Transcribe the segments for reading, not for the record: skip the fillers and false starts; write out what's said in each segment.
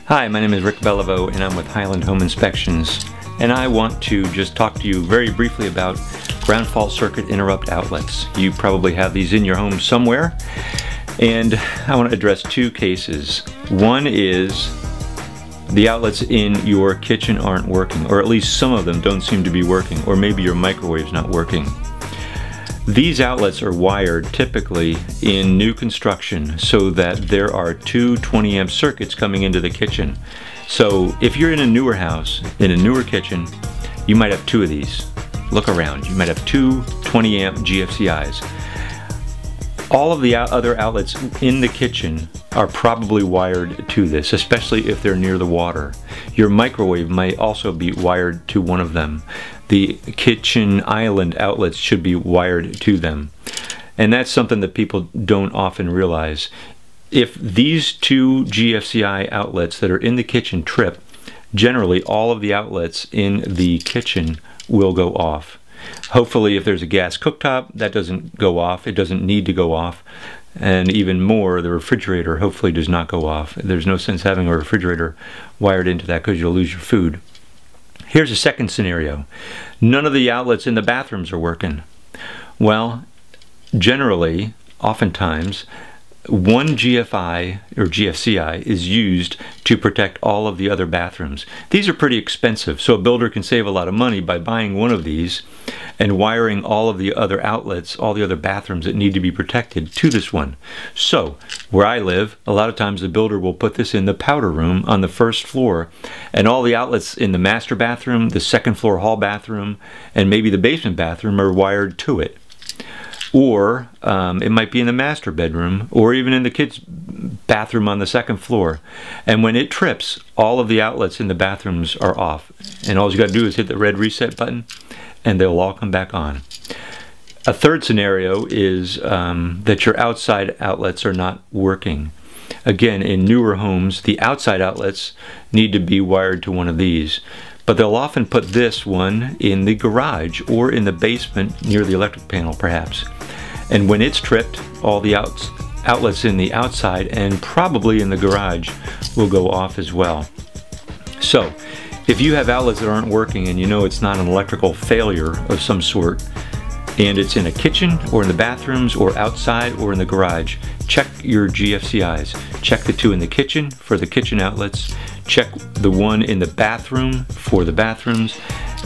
Hi, my name is Rick Belliveau and I'm with Highland Home Inspections, and I want to just talk to you very briefly about ground fault circuit interrupt outlets. You probably have these in your home somewhere, and I want to address two cases. One is the outlets in your kitchen aren't working, or at least some of them don't seem to be working, or maybe your microwave's not working. These outlets are wired typically in new construction so that there are two 20 amp circuits coming into the kitchen. So if you're in a newer house, in a newer kitchen, you might have two of these. Look around, you might have two 20 amp GFCIs. All of the other outlets in the kitchen are probably wired to this, especially if they're near the water. Your microwave might also be wired to one of them. The kitchen island outlets should be wired to them. And that's something that people don't often realize. If these two GFCI outlets that are in the kitchen trip, generally all of the outlets in the kitchen will go off. Hopefully if there's a gas cooktop, that doesn't go off. It doesn't need to go off. And even more, the refrigerator hopefully does not go off. There's no sense having a refrigerator wired into that because you'll lose your food. Here's a second scenario. None of the outlets in the bathrooms are working. Well, generally, oftentimes, one GFI or GFCI is used to protect all of the other bathrooms. These are pretty expensive, so a builder can save a lot of money by buying one of these and wiring all of the other outlets, all the other bathrooms that need to be protected to this one. So, where I live, a lot of times the builder will put this in the powder room on the first floor, and all the outlets in the master bathroom, the second floor hall bathroom, and maybe the basement bathroom are wired to it. Or it might be in the master bedroom, or even in the kids' bathroom on the second floor. And when it trips, all of the outlets in the bathrooms are off. And all you got to do is hit the red reset button, and they'll all come back on. A third scenario is that your outside outlets are not working. Again, in newer homes, the outside outlets need to be wired to one of these. But they'll often put this one in the garage or in the basement near the electric panel perhaps. And when it's tripped, all the outlets in the outside and probably in the garage will go off as well. So if you have outlets that aren't working and you know it's not an electrical failure of some sort, and it's in a kitchen or in the bathrooms or outside or in the garage, check your GFCIs. Check the two in the kitchen for the kitchen outlets, check the one in the bathroom for the bathrooms,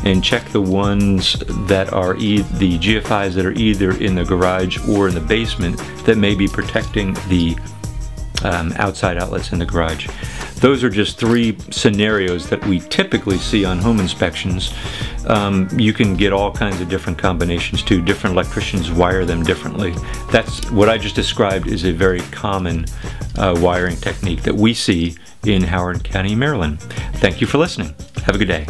and check the ones that are the GFIs that are either in the garage or in the basement that may be protecting the outside outlets in the garage. Those are just three scenarios that we typically see on home inspections. You can get all kinds of different combinations too. Different electricians wire them differently. That's what I just described is a very common wiring technique that we see in Howard County, Maryland. Thank you for listening. Have a good day.